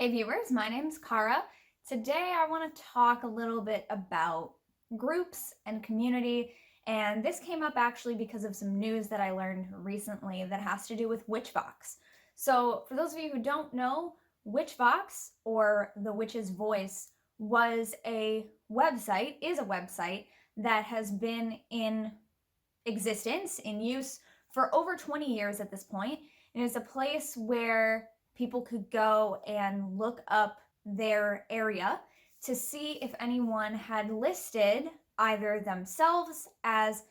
Hey viewers, my name's Cara. Today I want to talk a little bit about groups and community, and this came up actually because of some news that I learned recently that has to do with Witchvox. So for those of you who don't know, Witchvox, or The Witch's Voice, is a website that has been in existence, in use for over 20 years at this point, and it's a place where people could go and look up their area to see if anyone had listed either themselves as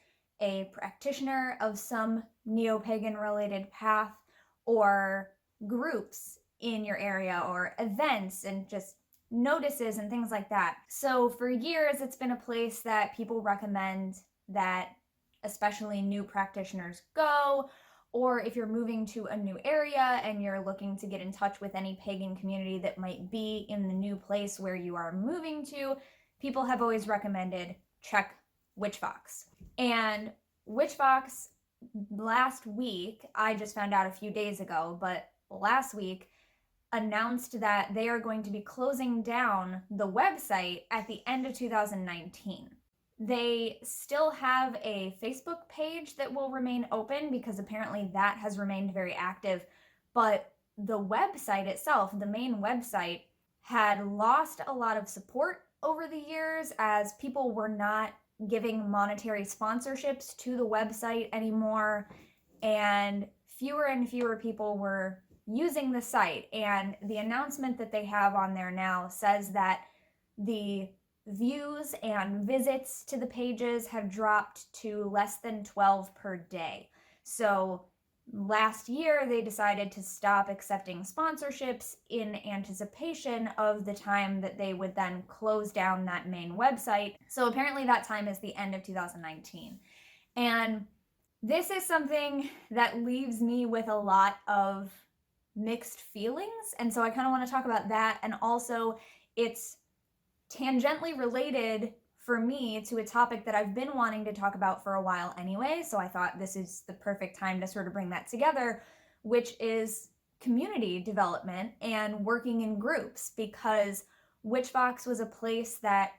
a practitioner of some neo-pagan related path or groups in your area or events and just notices and things like that. So for years, it's been a place that people recommend that especially new practitioners go, or if you're moving to a new area and you're looking to get in touch with any pagan community that might be in the new place where you are moving to, people have always recommended check Witchvox. And Witchvox, last week, I just found out a few days ago, but last week announced that they are going to be closing down the website at the end of 2019. They still have a Facebook page that will remain open because apparently that has remained very active, but the website itself, the main website, had lost a lot of support over the years as people were not giving monetary sponsorships to the website anymore, and fewer people were using the site. And the announcement that they have on there now says that the views and visits to the pages have dropped to less than 12 per day. So last year they decided to stop accepting sponsorships in anticipation of the time that they would then close down that main website. So apparently that time is the end of 2019. And this is something that leaves me with a lot of mixed feelings. And so I kind of want to talk about that. And also it's tangentially related for me to a topic that I've been wanting to talk about for a while anyway, so I thought this is the perfect time to sort of bring that together, which is community development and working in groups, because Witchvox was a place that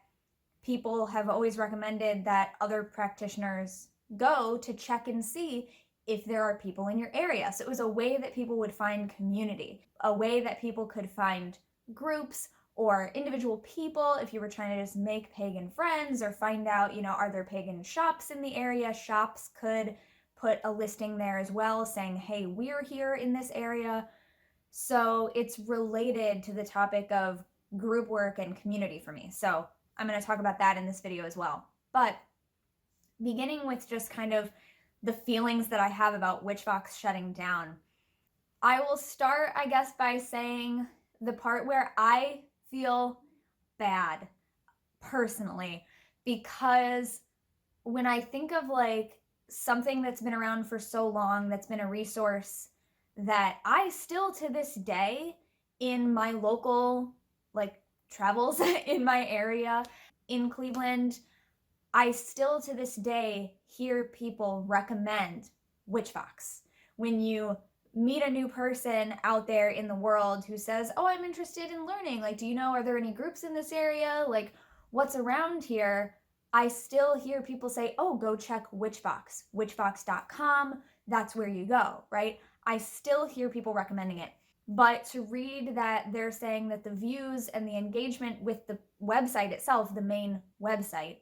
people have always recommended that other practitioners go to check and see if there are people in your area. So it was a way that people would find community, a way that people could find groups or individual people if you were trying to just make pagan friends or find out, are there pagan shops in the area? Shops could put a listing there as well saying, hey, we're here in this area. So it's related to the topic of group work and community for me. So I'm going to talk about that in this video as well. But beginning with just kind of the feelings that I have about Witchvox shutting down, I will start, I guess, by saying the part where I feel bad personally, because when I think of like something that's been around for so long, that's been a resource that I still to this day in my local like travels in my area in Cleveland, I still to this day hear people recommend Witchvox. When you meet a new person out there in the world who says, oh, I'm interested in learning, like, do you know, are there any groups in this area? Like, what's around here? I still hear people say, oh, go check Witchvox, witchvox.com. That's where you go, right? I still hear people recommending it. But to read that they're saying that the views and the engagement with the website itself, the main website,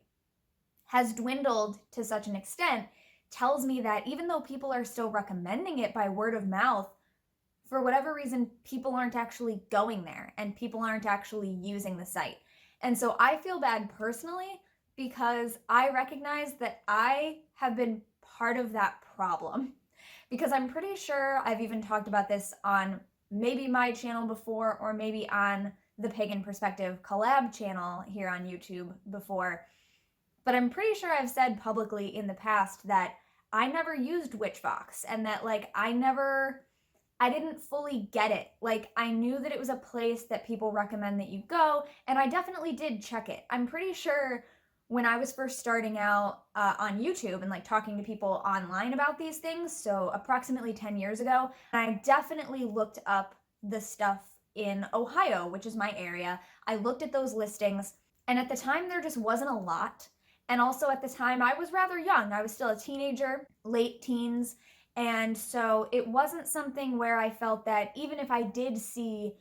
has dwindled to such an extent tells me that even though people are still recommending it by word of mouth, for whatever reason, people aren't actually going there and people aren't actually using the site. And so I feel bad personally because I recognize that I have been part of that problem. Because I'm pretty sure I've even talked about this on maybe my channel before, or maybe on the Pagan Perspective collab channel here on YouTube before. But I'm pretty sure I've said publicly in the past that I never used Witchvox and that like I didn't fully get it. Like I knew that it was a place that people recommend that you go, and I definitely did check it. I'm pretty sure when I was first starting out on YouTube and like talking to people online about these things, so approximately 10 years ago, I definitely looked up the stuff in Ohio, which is my area. I looked at those listings, and at the time there just wasn't a lot. And also at the time I was rather young. I was still a teenager, late teens. And so it wasn't something where I felt that even if I did see,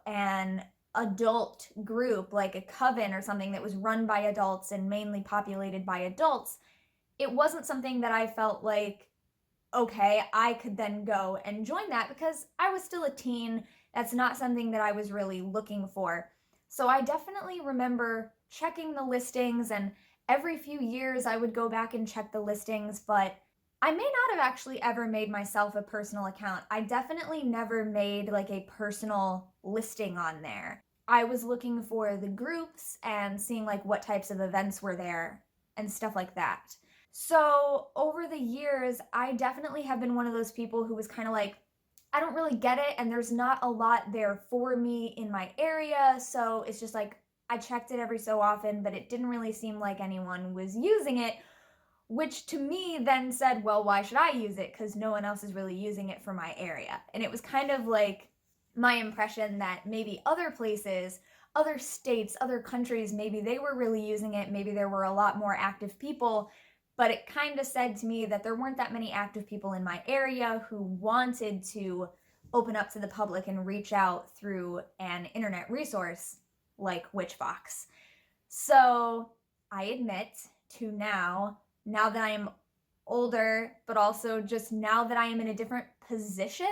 an adult group like a coven or something that was run by adults and mainly populated by adults, it wasn't something that I felt like, okay, I could then go and join that because I was still a teen. That's not something that I was really looking for. So I definitely remember checking the listings, and every few years I would go back and check the listings, but I may not have actually ever made myself a personal account. I definitely never made like a personal listing on there. I was looking for the groups and seeing like what types of events were there and stuff like that. So over the years, I definitely have been one of those people who was kind of like, I don't really get it, and there's not a lot there for me in my area. So it's just like, I checked it every so often, but it didn't really seem like anyone was using it, which to me then said, well, why should I use it? Because no one else is really using it for my area. And it was kind of like my impression that maybe other places, other states, other countries, maybe they were really using it. Maybe there were a lot more active people. But it kind of said to me that there weren't that many active people in my area who wanted to open up to the public and reach out through an internet resource like Witchvox. So I admit to now that I am older, but also just now that I am in a different position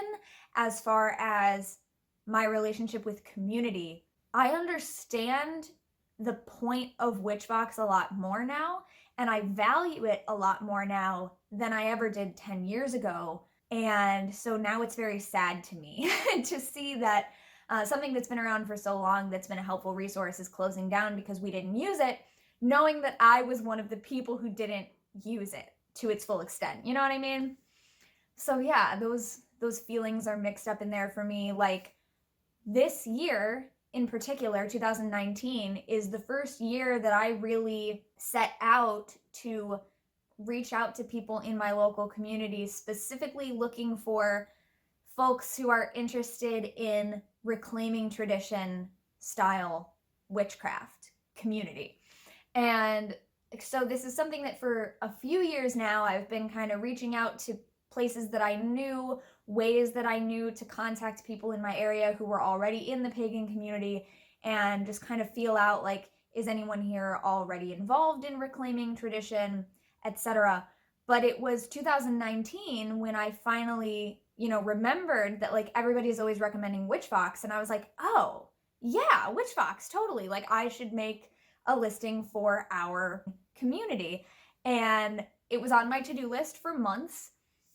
as far as my relationship with community, I understand the point of Witchvox a lot more now, and I value it a lot more now than I ever did 10 years ago. And so now it's very sad to me to see that something that's been around for so long, that's been a helpful resource, is closing down because we didn't use it, knowing that I was one of the people who didn't use it to its full extent. You know what I mean? So yeah, those feelings are mixed up in there for me. Like this year in particular, 2019, is the first year that I really set out to reach out to people in my local community, specifically looking for folks who are interested in reclaiming tradition style witchcraft community. And so this is something that for a few years now I've been kind of reaching out to places that I knew, ways that I knew to contact people in my area who were already in the pagan community, and just kind of feel out like, is anyone here already involved in reclaiming tradition, etc. But it was 2019 when I finally, remembered that like everybody's always recommending Witchvox, and I was like, oh yeah, Witchvox, totally. Like I should make a listing for our community. And it was on my to-do list for months,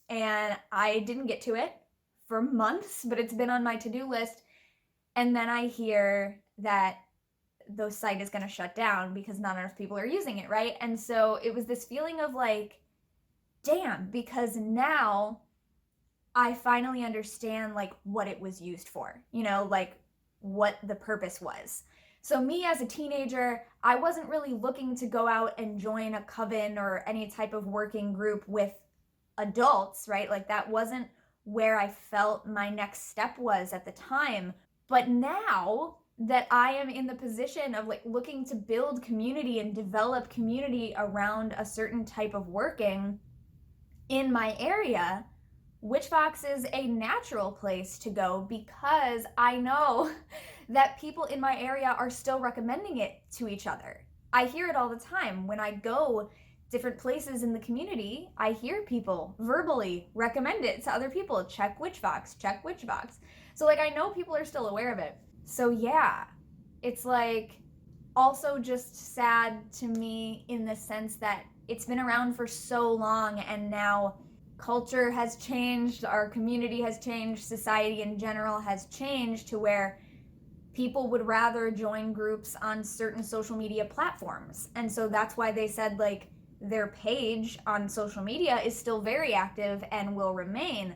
and I didn't get to it for months, but it's been on my to-do list. And then I hear that the site is going to shut down because not enough people are using it, right? And so it was this feeling of like, damn, because now I finally understand like what it was used for, like what the purpose was. So me as a teenager, I wasn't really looking to go out and join a coven or any type of working group with adults, right? Like that wasn't where I felt my next step was at the time. But now that I am in the position of like looking to build community and develop community around a certain type of working in my area, Witchvox is a natural place to go because I know that people in my area are still recommending it to each other. I hear it all the time. When I go different places in the community, I hear people verbally recommend it to other people. Check Witchvox, check Witchvox. So like I know people are still aware of it. So yeah, it's like also just sad to me in the sense that it's been around for so long, and now culture has changed, our community has changed, society in general has changed to where people would rather join groups on certain social media platforms. And so that's why they said like their page on social media is still very active and will remain,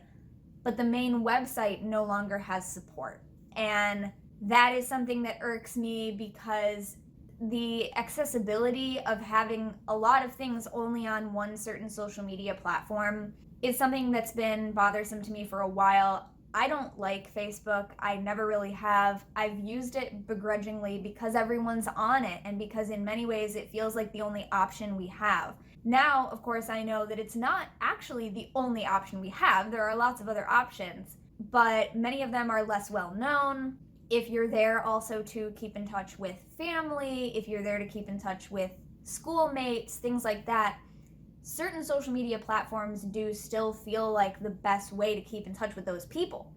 but the main website no longer has support. And that is something that irks me because the accessibility of having a lot of things only on one certain social media platform is something that's been bothersome to me for a while. I don't like Facebook. I never really have. I've used it begrudgingly because everyone's on it and because in many ways it feels like the only option we have. Now, of course, I know that it's not actually the only option we have. There are lots of other options, but many of them are less well known. If you're there also to keep in touch with family, if you're there to keep in touch with schoolmates, things like that, certain social media platforms do still feel like the best way to keep in touch with those people.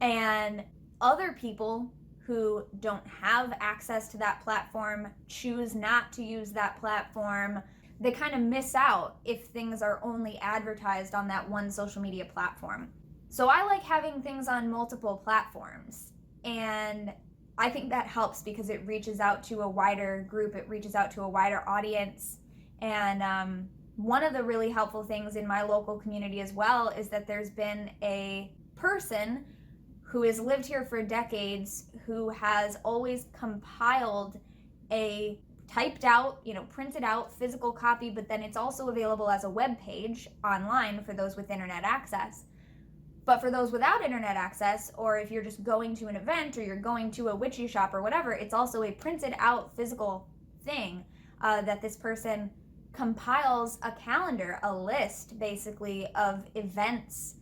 And other people who don't have access to that platform, choose not to use that platform, they kind of miss out if things are only advertised on that one social media platform. So I like having things on multiple platforms, and I think that helps because it reaches out to a wider group, it reaches out to a wider audience. And one of the really helpful things in my local community as well is that there's been a person who has lived here for decades who has always compiled a typed out, printed out physical copy, but then it's also available as a web page online for those with internet access. But for those without internet access, or if you're just going to an event or you're going to a witchy shop or whatever, it's also a printed out physical thing that this person compiles a calendar, a list basically of events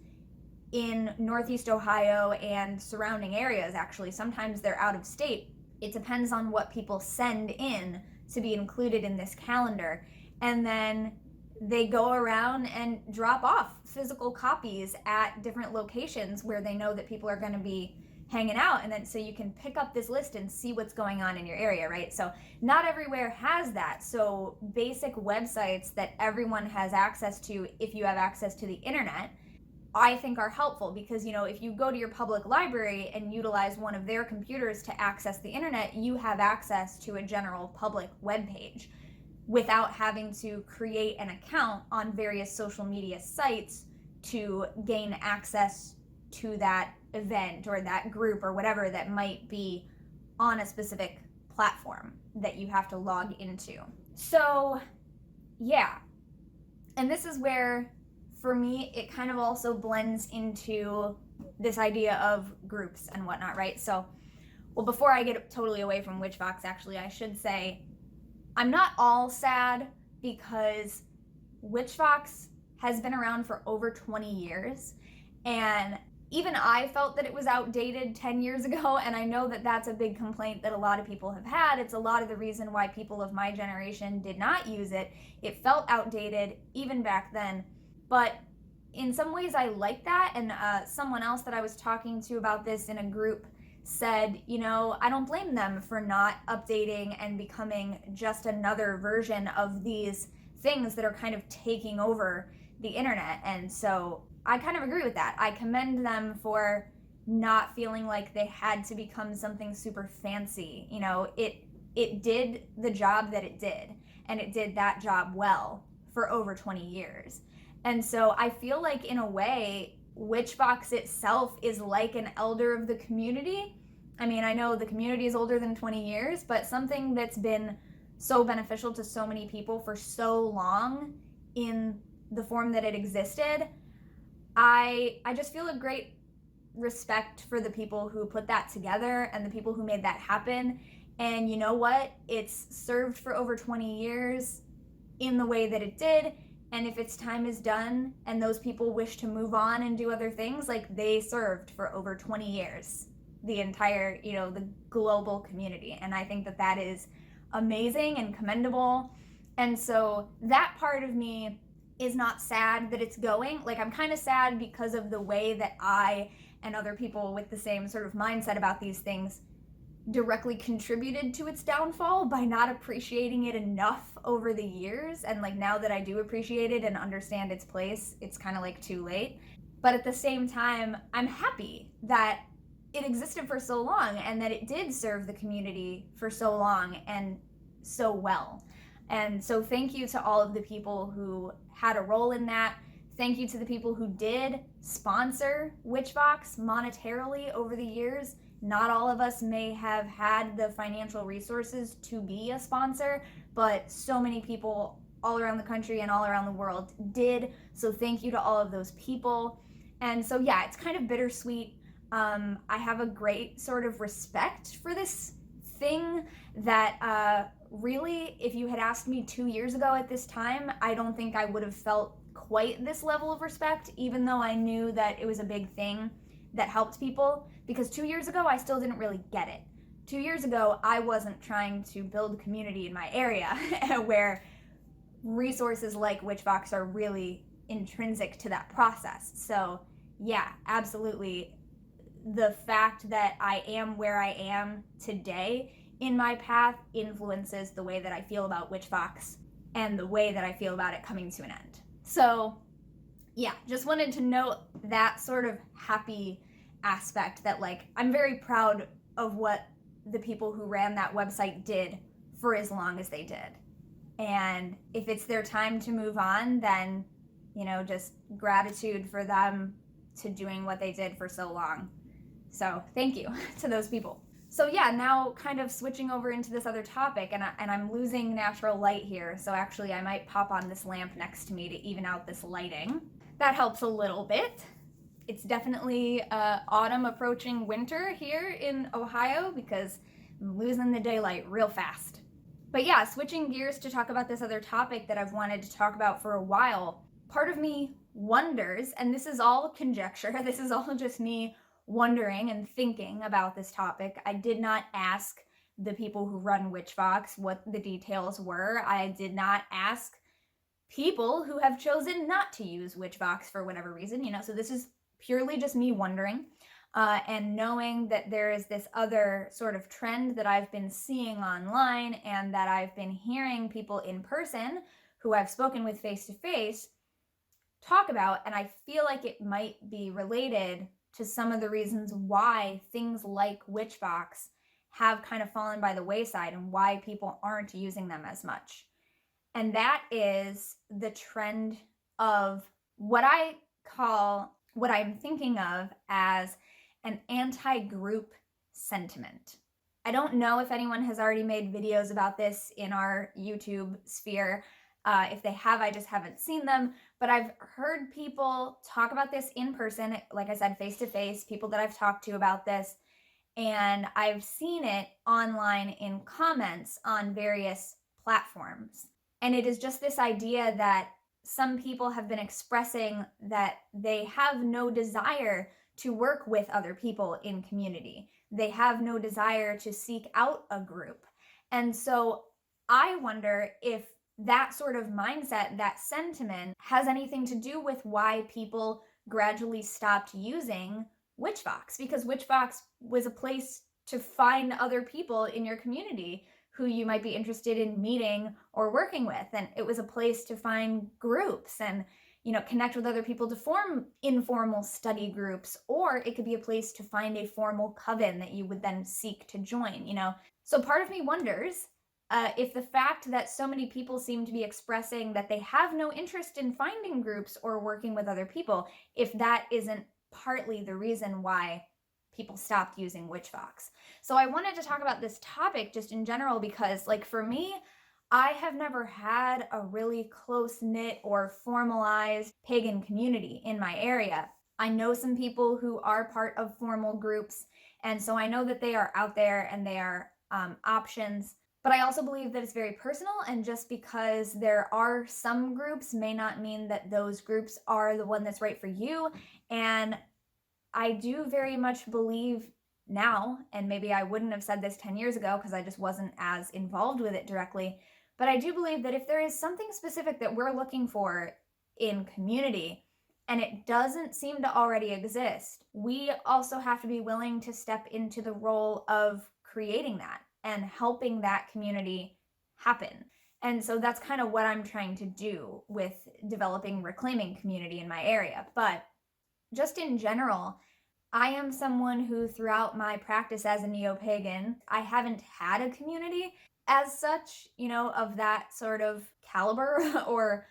in Northeast Ohio and surrounding areas. Actually, sometimes they're out of state. It depends on what people send in to be included in this calendar. And then they go around and drop off physical copies at different locations where they know that people are going to be hanging out, and then so you can pick up this list and see what's going on in your area, right? So not everywhere has that. So basic websites that everyone has access to, if you have access to the internet, I think are helpful because, if you go to your public library and utilize one of their computers to access the internet, you have access to a general public web page without having to create an account on various social media sites to gain access to that event or that group or whatever that might be on a specific platform that you have to log into. So, yeah. And this is where, for me, it kind of also blends into this idea of groups and whatnot, right? So, well, before I get totally away from Witchvox, actually, I should say I'm not all sad because Witchvox has been around for over 20 years, and even I felt that it was outdated 10 years ago, and I know that that's a big complaint that a lot of people have had. It's a lot of the reason why people of my generation did not use it. It felt outdated even back then, but in some ways I like that, and someone else that I was talking to about this in a group said, I don't blame them for not updating and becoming just another version of these things that are kind of taking over the internet. And so I kind of agree with that. I commend them for not feeling like they had to become something super fancy. It did the job that it did, and it did that job well for over 20 years. And so I feel like, in a way, Witchvox itself is like an elder of the community. I mean, I know the community is older than 20 years, but something that's been so beneficial to so many people for so long in the form that it existed, I just feel a great respect for the people who put that together and the people who made that happen. And you know what? It's served for over 20 years in the way that it did. And if its time is done and those people wish to move on and do other things, like, they served for over 20 years, the entire, the global community. And I think that that is amazing and commendable. And so that part of me is not sad that it's going. Like, I'm kind of sad because of the way that I and other people with the same sort of mindset about these things directly contributed to its downfall by not appreciating it enough over the years. And like, now that I do appreciate it and understand its place, it's kind of like too late. But at the same time, I'm happy that it existed for so long and that it did serve the community for so long and so well. And so thank you to all of the people who had a role in that. Thank you to the people who did sponsor Witchvox monetarily over the years. Not all of us may have had the financial resources to be a sponsor, but so many people all around the country and all around the world did. So thank you to all of those people. And so, yeah, it's kind of bittersweet. I have a great sort of respect for this thing that really, if you had asked me 2 years ago at this time, I don't think I would have felt quite this level of respect, even though I knew that it was a big thing that helped people. Because 2 years ago, I still didn't really get it. 2 years ago, I wasn't trying to build community in my area where resources like Witchvox are really intrinsic to that process. So, yeah, absolutely. The fact that I am where I am today in my path influences the way that I feel about Witchvox and the way that I feel about it coming to an end. So, yeah, just wanted to note that sort of happy aspect that, like, I'm very proud of what the people who ran that website did for as long as they did. And if it's their time to move on, then, just gratitude for them to doing what they did for so long. So thank you to those people. So yeah, now kind of switching over into this other topic, and I'm losing natural light here, so actually I might pop on this lamp next to me to even out this lighting. That helps a little bit. It's definitely autumn approaching winter here in Ohio because I'm losing the daylight real fast. But yeah, switching gears to talk about this other topic that I've wanted to talk about for a while, part of me wonders, and this is all conjecture, this is all just me wondering and thinking about this topic. I did not ask the people who run Witchvox what the details were. I did not ask people who have chosen not to use Witchvox for whatever reason, so this is purely just me wondering. And knowing that there is this other sort of trend that I've been seeing online and that I've been hearing people in person who I've spoken with face to face talk about, and I feel like it might be related to some of the reasons why things like Witchvox have kind of fallen by the wayside and why people aren't using them as much. And that is the trend of what I'm thinking of as an anti-group sentiment. I don't know if anyone has already made videos about this in our YouTube sphere. If they have, I just haven't seen them, but I've heard people talk about this in person, like I said, face to face, people that I've talked to about this, and I've seen it online in comments on various platforms. And it is just this idea that some people have been expressing that they have no desire to work with other people in community. They have no desire to seek out a group. And so I wonder if that sort of mindset, that sentiment, has anything to do with why people gradually stopped using Witchvox, because Witchvox was a place to find other people in your community who you might be interested in meeting or working with. And it was a place to find groups and, connect with other people to form informal study groups, or it could be a place to find a formal coven that you would then seek to join, So part of me wonders if the fact that so many people seem to be expressing that they have no interest in finding groups or working with other people, if that isn't partly the reason why people stopped using Witchvox. So I wanted to talk about this topic just in general because, like, for me, I have never had a really close-knit or formalized pagan community in my area. I know some people who are part of formal groups, and so I know that they are out there and they are options. But I also believe that it's very personal, and just because there are some groups may not mean that those groups are the one that's right for you. And I do very much believe now, and maybe I wouldn't have said this 10 years ago because I just wasn't as involved with it directly, but I do believe that if there is something specific that we're looking for in community and it doesn't seem to already exist, we also have to be willing to step into the role of creating that and helping that community happen. And so that's kind of what I'm trying to do with developing reclaiming community in my area. But just in general, I am someone who throughout my practice as a neo-pagan, I haven't had a community as such, of that sort of caliber or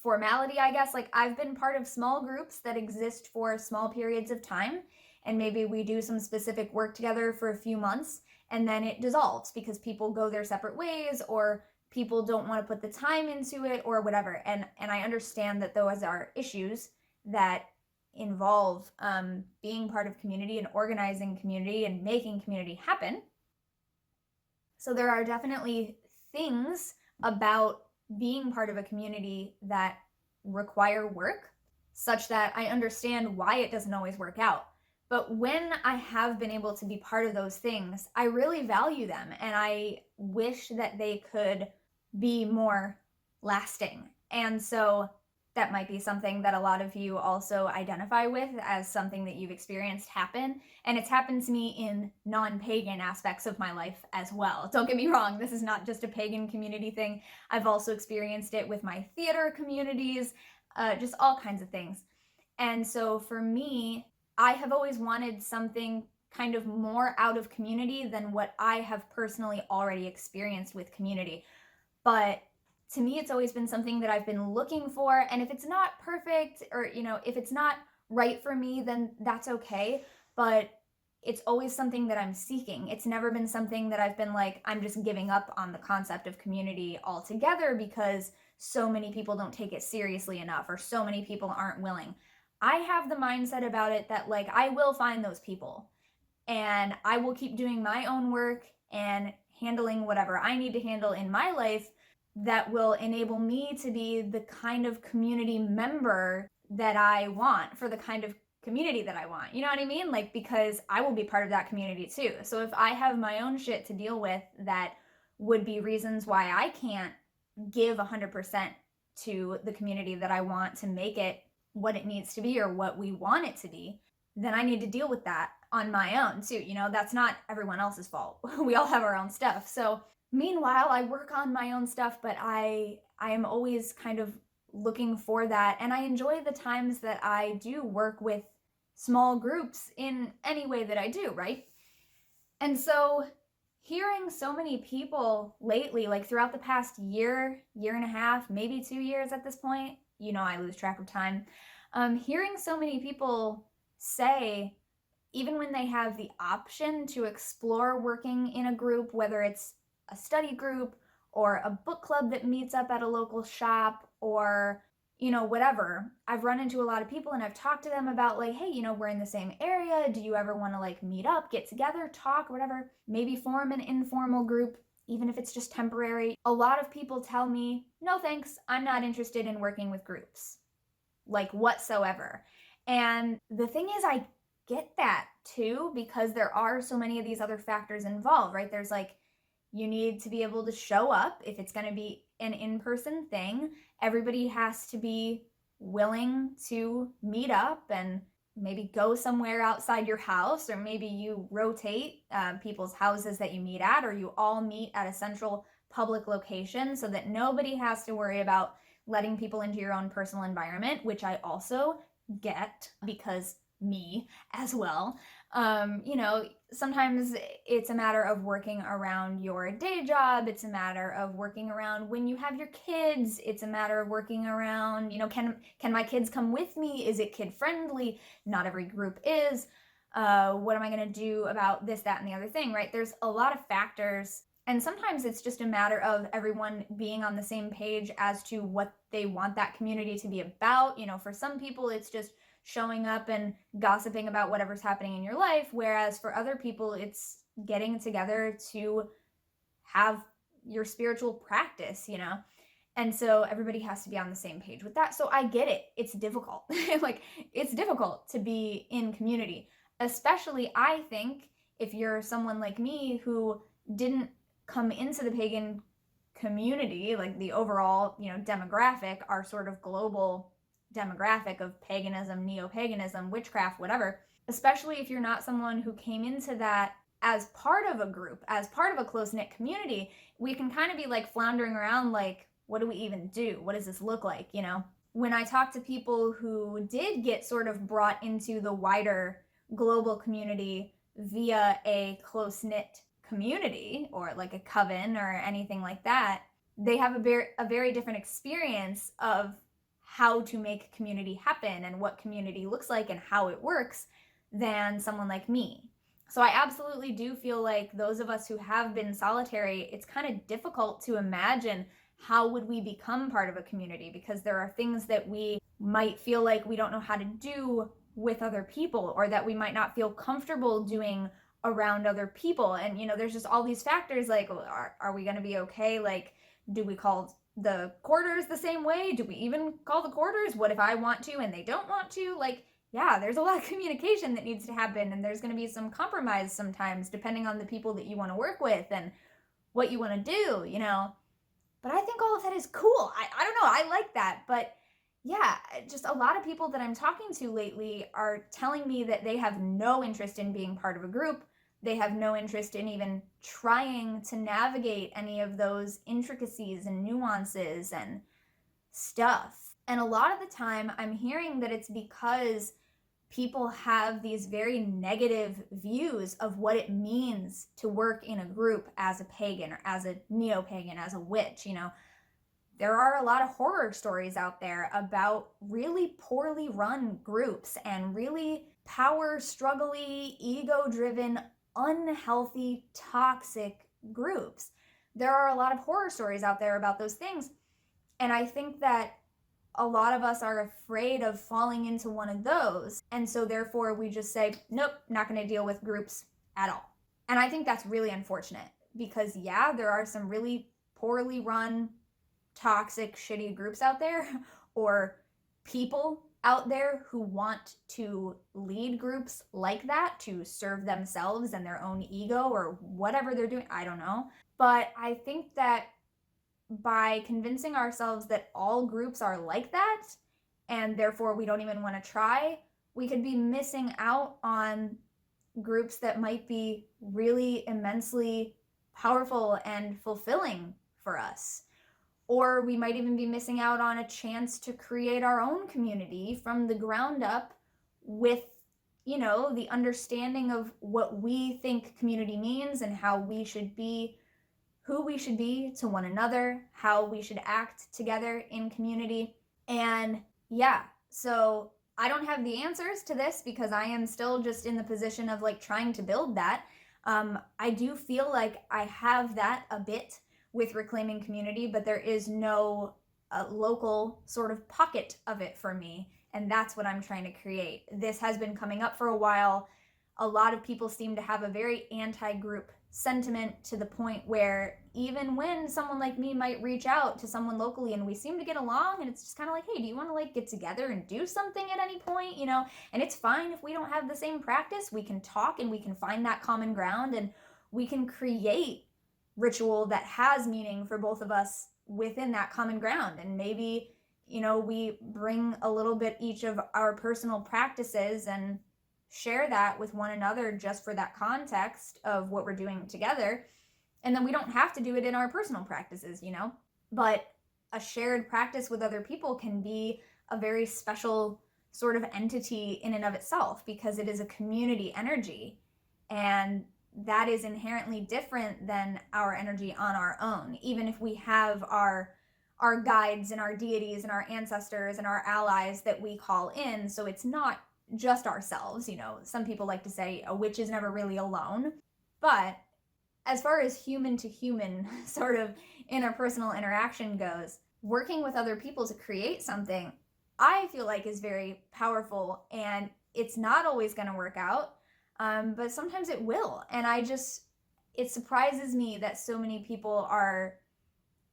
formality, I guess. Like, I've been part of small groups that exist for small periods of time, and maybe we do some specific work together for a few months, and then it dissolves because people go their separate ways, or people don't want to put the time into it, or whatever. And I understand that those are issues that involve being part of community and organizing community and making community happen. So there are definitely things about being part of a community that require work, such that I understand why it doesn't always work out. But when I have been able to be part of those things, I really value them, and I wish that they could be more lasting. And so that might be something that a lot of you also identify with as something that you've experienced happen. And it's happened to me in non-pagan aspects of my life as well. Don't get me wrong, this is not just a pagan community thing. I've also experienced it with my theater communities, just all kinds of things. And so for me, I have always wanted something kind of more out of community than what I have personally already experienced with community. But to me, it's always been something that I've been looking for. And if it's not perfect, or, if it's not right for me, then that's okay. But it's always something that I'm seeking. It's never been something that I've been like, I'm just giving up on the concept of community altogether because so many people don't take it seriously enough, or so many people aren't willing. I have the mindset about it that, like, I will find those people, and I will keep doing my own work and handling whatever I need to handle in my life that will enable me to be the kind of community member that I want, for the kind of community that I want. You know what I mean? Like, because I will be part of that community too. So if I have my own shit to deal with that would be reasons why I can't give 100% to the community that I want to make it what it needs to be, or what we want it to be, then I need to deal with that on my own too. That's not everyone else's fault. We all have our own stuff. So meanwhile, I work on my own stuff, but I am always kind of looking for that. And I enjoy the times that I do work with small groups in any way that I do, right? And so hearing so many people lately, like throughout the past year and a half, maybe 2 years at this point, I lose track of time. Hearing so many people say, even when they have the option to explore working in a group, whether it's a study group or a book club that meets up at a local shop, or whatever, I've run into a lot of people and I've talked to them about, like, hey, we're in the same area, do you ever want to like meet up, get together, talk, whatever, maybe form an informal group, even if it's just temporary. A lot of people tell me, no thanks, I'm not interested in working with groups, like, whatsoever. And the thing is, I get that too, because there are so many of these other factors involved, right? There's like, you need to be able to show up if it's going to be an in-person thing. Everybody has to be willing to meet up and maybe go somewhere outside your house, or maybe you rotate people's houses that you meet at, or you all meet at a central public location so that nobody has to worry about letting people into your own personal environment, which I also get, because me as well. Sometimes it's a matter of working around your day job. It's a matter of working around when you have your kids. It's a matter of working around, can my kids come with me? Is it kid friendly? Not every group is. What am I going to do about this, that, and the other thing, right? There's a lot of factors. And sometimes it's just a matter of everyone being on the same page as to what they want that community to be about. For some people, it's just showing up and gossiping about whatever's happening in your life, whereas for other people, it's getting together to have your spiritual practice, And so everybody has to be on the same page with that. So I get it. It's difficult. Like, it's difficult to be in community, especially, I think, if you're someone like me who didn't come into the pagan community, like the overall, demographic, our sort of global demographic of paganism, neo-paganism, witchcraft, whatever, especially if you're not someone who came into that as part of a group, as part of a close-knit community, we can kind of be like floundering around, like, what do we even do? What does this look like, When I talk to people who did get sort of brought into the wider global community via a close-knit community, or like a coven or anything like that, they have a very different experience of how to make community happen and what community looks like and how it works than someone like me. So I absolutely do feel like those of us who have been solitary, it's kind of difficult to imagine how would we become part of a community, because there are things that we might feel like we don't know how to do with other people, or that we might not feel comfortable doing around other people. And, there's just all these factors like, are we going to be okay? Like, do we call the quarters the same way? Do we even call the quarters? What if I want to and they don't want to? Like, yeah, there's a lot of communication that needs to happen, and there's going to be some compromise sometimes depending on the people that you want to work with and what you want to do, But I think all of that is cool. I don't know, I like that. But yeah, just a lot of people that I'm talking to lately are telling me that they have no interest in being part of a group. They have no interest in even trying to navigate any of those intricacies and nuances and stuff. And a lot of the time, I'm hearing that it's because people have these very negative views of what it means to work in a group as a pagan or as a neo-pagan, as a witch. There are a lot of horror stories out there about really poorly run groups and really power struggly, ego-driven, unhealthy, toxic groups. There are a lot of horror stories out there about those things. And I think that a lot of us are afraid of falling into one of those. And so therefore we just say, nope, not going to deal with groups at all. And I think that's really unfortunate because, yeah, there are some really poorly run, toxic, shitty groups out there, or people out there who want to lead groups like that to serve themselves and their own ego or whatever they're doing. I don't know. But I think that by convincing ourselves that all groups are like that and therefore we don't even want to try, we could be missing out on groups that might be really immensely powerful and fulfilling for us. Or we might even be missing out on a chance to create our own community from the ground up with, the understanding of what we think community means and how we should be, who we should be to one another, how we should act together in community. And yeah, so I don't have the answers to this because I am still just in the position of trying to build that. I do feel like I have that a bit with reclaiming community, but there is no local sort of pocket of it for me. And that's what I'm trying to create. This has been coming up for a while. A lot of people seem to have a very anti-group sentiment to the point where even when someone like me might reach out to someone locally and we seem to get along and it's just kind of like, hey, do you want to get together and do something at any point, and it's fine if we don't have the same practice. We can talk and we can find that common ground and we can create ritual that has meaning for both of us within that common ground. And maybe we bring a little bit each of our personal practices and share that with one another just for that context of what we're doing together. And then we don't have to do it in our personal practices, But a shared practice with other people can be a very special sort of entity in and of itself because it is a community energy. And that is inherently different than our energy on our own. Even if we have our guides and our deities and our ancestors and our allies that we call in, so it's not just ourselves. Some people like to say a witch is never really alone. But as far as human to human sort of interpersonal interaction goes, working with other people to create something, I feel like is very powerful, and it's not always going to work out, but sometimes it will. And it surprises me that so many people are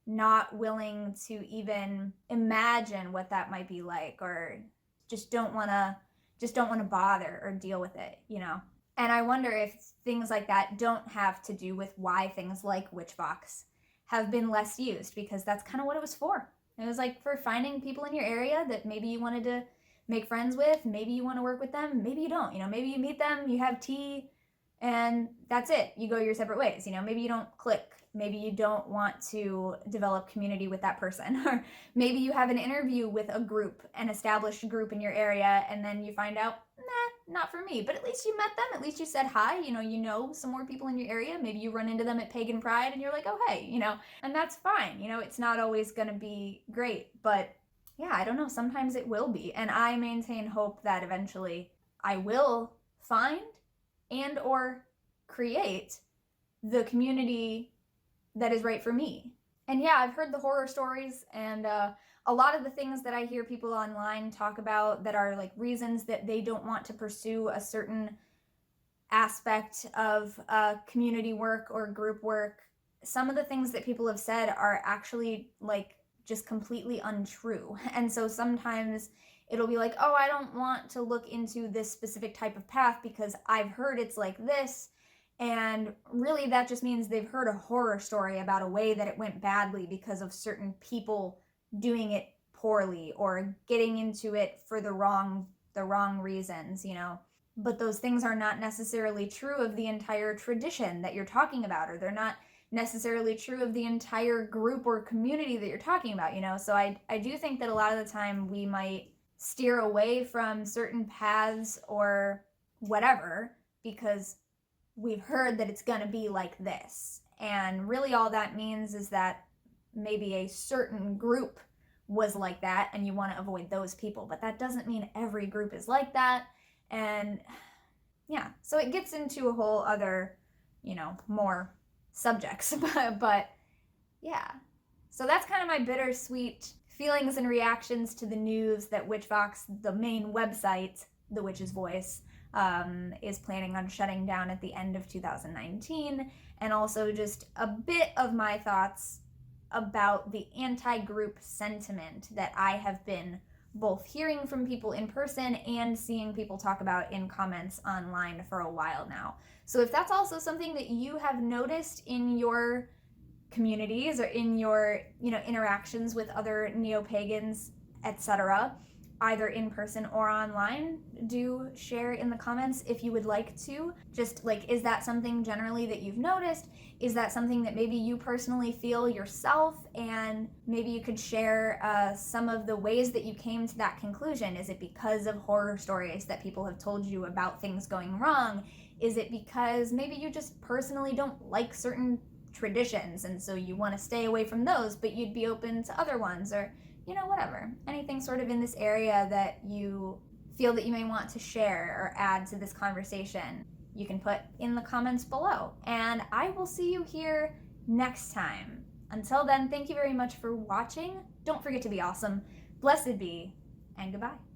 not willing to even imagine what that might be like, or just don't want to bother or deal with it, And I wonder if things like that don't have to do with why things like Witchvox have been less used, because that's kind of what it was for. It was for finding people in your area that maybe you wanted to make friends with, maybe you want to work with them, maybe you don't, maybe you meet them, you have tea, and that's it. You go your separate ways, maybe you don't click. Maybe you don't want to develop community with that person, or maybe you have an interview with a group, an established group in your area, and then you find out, nah, not for me. But at least you met them, at least you said hi, you know some more people in your area. Maybe you run into them at Pagan Pride and you're like, oh, hey, and that's fine. It's not always going to be great, but yeah, I don't know, sometimes it will be. And I maintain hope that eventually I will find and or create the community that is right for me. And yeah, I've heard the horror stories, and a lot of the things that I hear people online talk about that are like reasons that they don't want to pursue a certain aspect of community work or group work, some of the things that people have said are actually like just completely untrue. And so sometimes it'll be like, oh, I don't want to look into this specific type of path because I've heard it's like this. And really, that just means they've heard a horror story about a way that it went badly because of certain people doing it poorly or getting into it for the wrong reasons, you know. But those things are not necessarily true of the entire tradition that you're talking about, or they're not necessarily true of the entire group or community that you're talking about, you know. So I do think that a lot of the time we might steer away from certain paths or whatever because we've heard that it's going to be like this. And really all that means is that maybe a certain group was like that and you want to avoid those people, but that doesn't mean every group is like that. And yeah, so it gets into a whole other, you know, more subjects, but yeah. So that's kind of my bittersweet feelings and reactions to the news that Witchvox, the main website, The Witch's Voice, is planning on shutting down at the end of 2019, and also just a bit of my thoughts about the anti-group sentiment that I have been both hearing from people in person and seeing people talk about in comments online for a while now. So if that's also something that you have noticed in your communities or in your, you know, interactions with other neo-pagans, etc., either in person or online, do share in the comments if you would like to. Just like, is that something generally that you've noticed? Is that something that maybe you personally feel yourself? And maybe you could share some of the ways that you came to that conclusion. Is it because of horror stories that people have told you about things going wrong? Is it because maybe you just personally don't like certain traditions and so you want to stay away from those, but you'd be open to other ones? Or, you know, whatever. Anything sort of in this area that you feel that you may want to share or add to this conversation, you can put in the comments below. And I will see you here next time. Until then, thank you very much for watching. Don't forget to be awesome. Blessed be, and goodbye.